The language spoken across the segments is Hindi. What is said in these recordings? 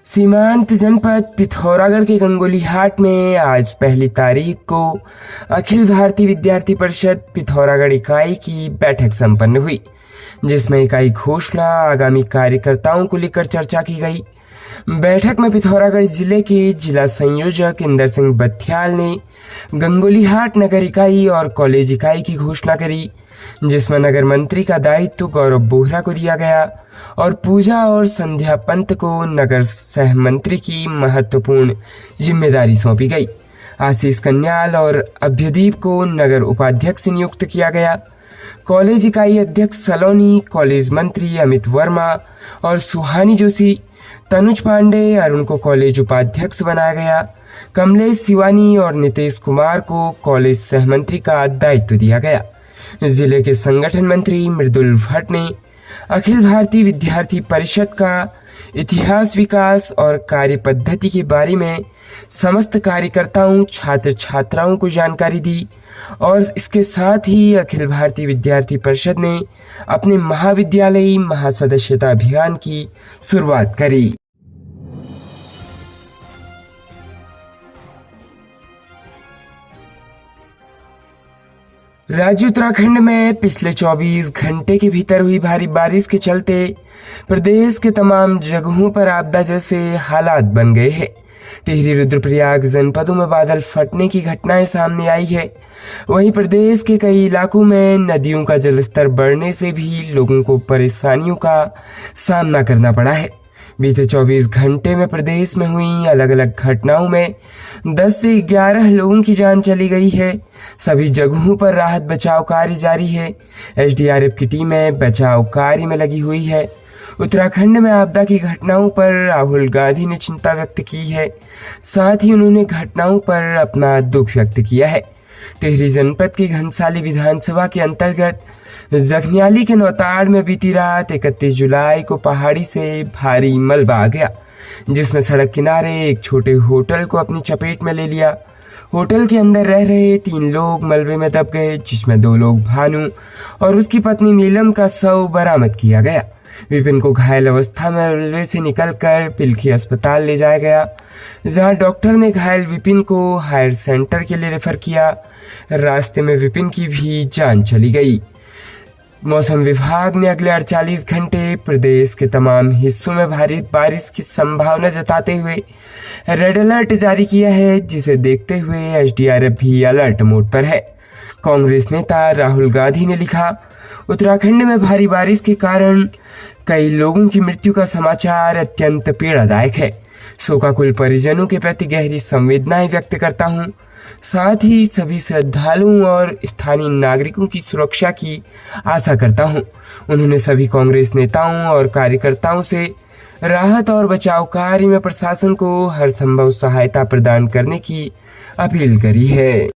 सीमांत जनपद पिथौरागढ़ के गंगोलीहाट में आज 1 तारीख को अखिल भारतीय विद्यार्थी परिषद पिथौरागढ़ इकाई की बैठक संपन्न हुई, जिसमें इकाई घोषणा आगामी कार्यकर्ताओं को लेकर चर्चा की गई। बैठक में पिथौरागढ़ जिले के जिला संयोजक इंदर सिंह बथियाल ने गंगोलीहाट नगर इकाई और कॉलेज इकाई की घोषणा करी, जिसमें नगर मंत्री का दायित्व गौरव बोहरा को दिया गया और पूजा और संध्या पंत को नगर सह मंत्री की महत्वपूर्ण जिम्मेदारी सौंपी गई। आशीष कन्याल और अभ्यदीप को नगर उपाध्यक्ष नियुक्त किया गया। कॉलेज इकाई अध्यक्ष सलोनी, कॉलेज मंत्री अमित वर्मा और सुहानी जोशी, तनुज पांडे, अरुण को कॉलेज उपाध्यक्ष बनाया गया। कमलेश शिवानी और नितेश कुमार को कॉलेज सहमंत्री का दायित्व दिया गया। जिले के संगठन मंत्री मृदुल भट्ट ने अखिल भारतीय विद्यार्थी परिषद का इतिहास, विकास और कार्य पद्धति के बारे में समस्त कार्यकर्ताओं, छात्र छात्राओं को जानकारी दी और इसके साथ ही अखिल भारतीय विद्यार्थी परिषद ने अपने महाविद्यालयी महासदस्यता अभियान की शुरुआत करी। राज्य उत्तराखंड में पिछले 24 घंटे के भीतर हुई भारी बारिश के चलते प्रदेश के तमाम जगहों पर आपदा जैसे हालात बन गए हैं। टिहरी, रुद्रप्रयाग जनपदों में बादल फटने की घटनाएं सामने आई है। वहीं प्रदेश के कई इलाकों में नदियों का जलस्तर बढ़ने से भी लोगों को परेशानियों का सामना करना पड़ा है। बीते 24 घंटे में प्रदेश में हुई अलग अलग घटनाओं में 10 से 11 लोगों की जान चली गई है। सभी जगहों पर राहत बचाव कार्य जारी है। एसडीआरएफ की टीमें बचाव कार्य में लगी हुई है। उत्तराखंड में आपदा की घटनाओं पर राहुल गांधी ने चिंता व्यक्त की है। साथ ही उन्होंने घटनाओं पर अपना दुख व्यक्त किया है। टिहरी जनपद की घनसाली विधानसभा के अंतर्गत जखनियाली के नौताड़ में बीती रात 31 जुलाई को पहाड़ी से भारी मलबा आ गया, जिसमें सड़क किनारे एक छोटे होटल को अपनी चपेट में ले लिया। होटल के अंदर रह रहे 3 लोग मलबे में दब गए, जिसमें 2 लोग भानु और उसकी पत्नी नीलम का शव बरामद किया गया। विपिन को घायल अवस्था में मलबे से निकलकर पिलखी अस्पताल ले जाया गया, जहां डॉक्टर ने घायल विपिन को हायर सेंटर के लिए रेफर किया। रास्ते में विपिन की भी जान चली गई। मौसम विभाग ने अगले 48 घंटे प्रदेश के तमाम हिस्सों में भारी बारिश की संभावना जताते हुए रेड अलर्ट जारी किया है, जिसे देखते हुए एसडीआरएफ भी अलर्ट मोड पर है। कांग्रेस नेता राहुल गांधी ने लिखा, उत्तराखंड में भारी बारिश के कारण कई लोगों की मृत्यु का समाचार अत्यंत पीड़ादायक है। शोकाकुल परिजनों के प्रति गहरी संवेदनाएं व्यक्त करता हूं। साथ ही सभी श्रद्धालुओं और स्थानीय नागरिकों की सुरक्षा की आशा करता हूं। उन्होंने सभी कांग्रेस नेताओं और कार्यकर्ताओं से राहत और बचाव कार्य में प्रशासन को हर संभव सहायता प्रदान करने की अपील करी है।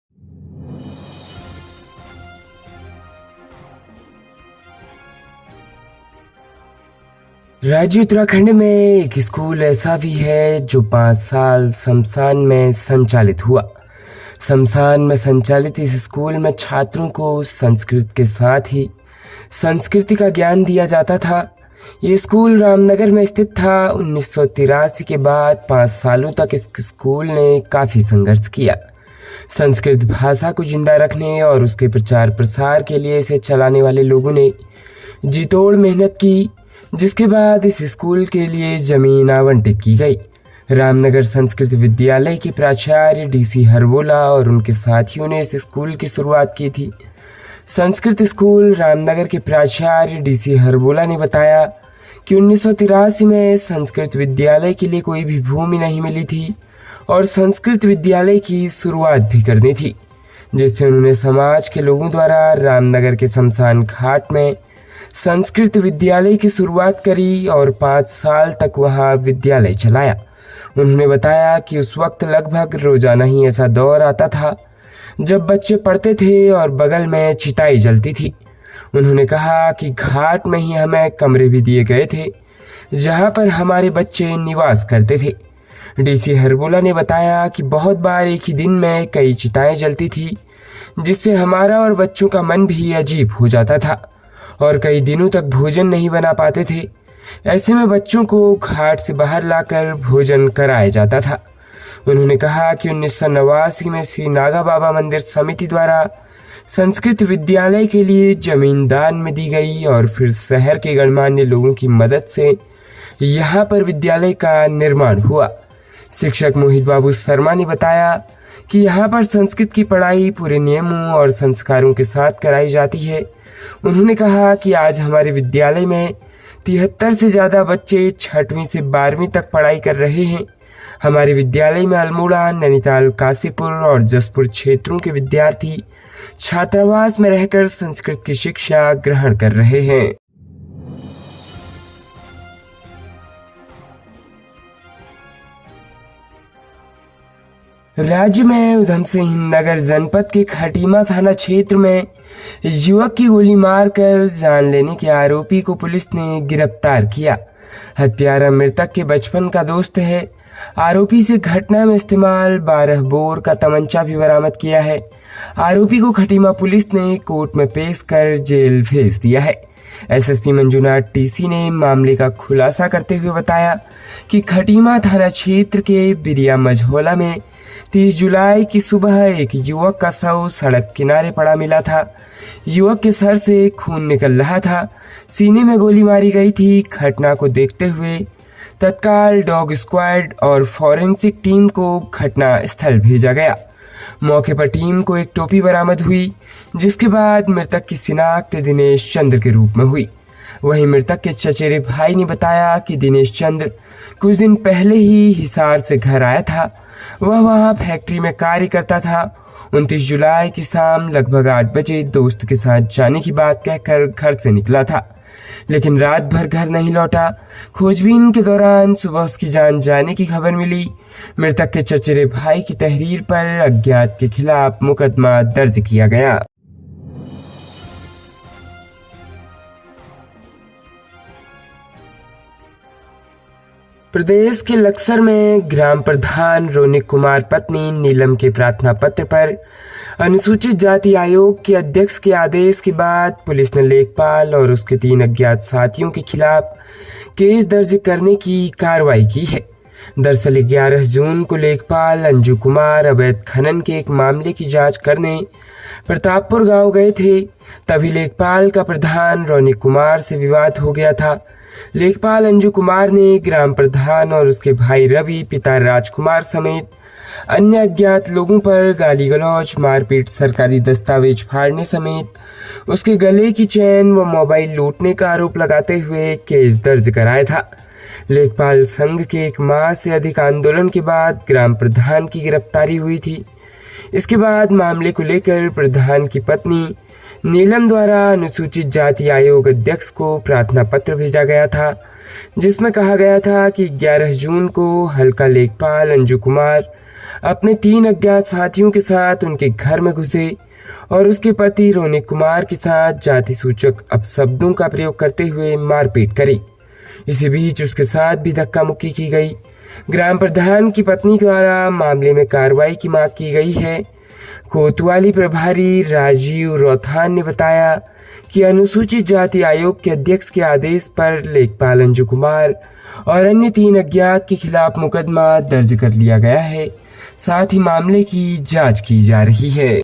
राज्य उत्तराखंड में एक स्कूल ऐसा भी है जो 5 साल शमशान में संचालित हुआ। शमशान में संचालित इस स्कूल में छात्रों को संस्कृत के साथ ही संस्कृति का ज्ञान दिया जाता था। ये स्कूल रामनगर में स्थित था। 1983 के बाद 5 सालों तक इस स्कूल ने काफ़ी संघर्ष किया। संस्कृत भाषा को जिंदा रखने और उसके प्रचार प्रसार के लिए इसे चलाने वाले लोगों ने जी तोड़ मेहनत की, जिसके बाद इस स्कूल के लिए जमीन आवंटित की गई। रामनगर संस्कृत विद्यालय के प्राचार्य डीसी हरबोला और उनके साथियों ने इस स्कूल की शुरुआत की थी। संस्कृत स्कूल रामनगर के प्राचार्य डीसी हरबोला ने बताया कि 1983 में संस्कृत विद्यालय के लिए कोई भी भूमि नहीं मिली थी और संस्कृत विद्यालय की शुरुआत भी करनी थी, जिससे उन्होंने समाज के लोगों द्वारा रामनगर के शमशान घाट में संस्कृत विद्यालय की शुरुआत करी और 5 साल तक वहाँ विद्यालय चलाया। उन्होंने बताया कि उस वक्त लगभग रोजाना ही ऐसा दौर आता था जब बच्चे पढ़ते थे और बगल में चिताई जलती थी। उन्होंने कहा कि घाट में ही हमें कमरे भी दिए गए थे जहाँ पर हमारे बच्चे निवास करते थे। डीसी हरबोला ने बताया कि बहुत बार एक ही दिन में कई चिताएं जलती थी, जिससे हमारा और बच्चों का मन भी अजीब हो जाता था और कई दिनों तक भोजन नहीं बना पाते थे। ऐसे में बच्चों को घाट से बाहर लाकर भोजन कराया जाता था। उन्होंने कहा कि 1989 में श्री नागा बाबा मंदिर समिति द्वारा संस्कृत विद्यालय के लिए जमीन दान में दी गई और फिर शहर के गणमान्य लोगों की मदद से यहाँ पर विद्यालय का निर्माण हुआ। शिक्षक मोहित बाबू शर्मा ने बताया कि यहाँ पर संस्कृत की पढ़ाई पूरे नियमों और संस्कारों के साथ कराई जाती है। उन्होंने कहा कि आज हमारे विद्यालय में 73 से ज़्यादा बच्चे 6वीं से 12वीं तक पढ़ाई कर रहे हैं। हमारे विद्यालय में अल्मोड़ा, नैनीताल, काशीपुर और जसपुर क्षेत्रों के विद्यार्थी छात्रावास में रहकर संस्कृत की शिक्षा ग्रहण कर रहे हैं। राज्य में उधम सिंह नगर जनपद के खटीमा थाना क्षेत्र में युवक की गोली मारकर जान लेने के आरोपी को पुलिस ने गिरफ्तार किया। हत्यारा मृतक के बचपन का दोस्त है। आरोपी से घटना में इस्तेमाल 12 बोर का तमंचा भी बरामद किया है। आरोपी को खटीमा पुलिस ने कोर्ट में पेश कर जेल भेज दिया है। एसएसपी मंजुनाथ टीसी ने मामले का खुलासा करते हुए बताया कि खटीमा थाना क्षेत्र के बिरिया मझौला में 30 जुलाई की सुबह एक युवक का शव सड़क किनारे पड़ा मिला था। युवक के सर से खून निकल रहा था। सीने में गोली मारी गई थी। घटना को देखते हुए तत्काल डॉग स्क्वाड और फॉरेंसिक टीम को घटना स्थल भेजा गया। मौके पर टीम को एक टोपी बरामद हुई, जिसके बाद मृतक की शिनाख्त दिनेश चंद्र के रूप में हुई। वहीं मृतक के चचेरे भाई ने बताया कि दिनेश चंद्र कुछ दिन पहले ही हिसार से घर आया था। वह वहां फैक्ट्री में कार्य करता था। 29 जुलाई की शाम लगभग 8 बजे दोस्त के साथ जाने की बात कहकर घर से निकला था, लेकिन रात भर घर नहीं लौटा। खोजबीन के दौरान सुबह उसकी जान जाने की खबर मिली। मृतक के चचेरे भाई की तहरीर पर अज्ञात के खिलाफ मुकदमा दर्ज किया गया। प्रदेश के लक्सर में ग्राम प्रधान रोनिक कुमार पत्नी नीलम के प्रार्थना पत्र पर अनुसूचित जाति आयोग के अध्यक्ष के आदेश के बाद पुलिस ने लेखपाल और उसके 3 अज्ञात साथियों के खिलाफ केस दर्ज करने की कार्रवाई की है। दरअसल 11 जून को लेखपाल अंजू कुमार अवैध खनन के एक मामले की जांच करने प्रतापपुर गांव गए थे। तभी लेखपाल का प्रधान रोनिक कुमार से विवाद हो गया था। लेखपाल अंजू कुमार ने ग्राम प्रधान और उसके भाई रवि, पिता राजकुमार समेत अन्य अज्ञात लोगों पर गाली गलौज, मारपीट, सरकारी दस्तावेज फाड़ने समेत उसके गले की चेन व मोबाइल लूटने का आरोप लगाते हुए केस दर्ज कराया था। लेखपाल संघ के 1 माह से अधिक आंदोलन के बाद ग्राम प्रधान की गिरफ्तारी हुई थी। इसके बाद मामले को लेकर प्रधान की पत्नी नीलम द्वारा अनुसूचित जाति आयोग अध्यक्ष को प्रार्थना पत्र भेजा गया था, जिसमें कहा गया था कि 11 जून को हल्का लेखपाल अंजू कुमार अपने 3 अज्ञात साथियों के साथ उनके घर में घुसे और उसके पति रोनिक कुमार के साथ जाति सूचक अपशब्दों का प्रयोग करते हुए मारपीट करी। इसी बीच उसके साथ भी धक्का मुक्की की गई। ग्राम प्रधान की पत्नी द्वारा मामले में कार्रवाई की मांग की गई है। कोतवाली प्रभारी राजीव रोथान ने बताया कि अनुसूचित जाति आयोग के अध्यक्ष के आदेश पर लेखपाल अंजू कुमार और अन्य 3 अज्ञात के खिलाफ मुकदमा दर्ज कर लिया गया है। साथ ही मामले की जांच की जा रही है।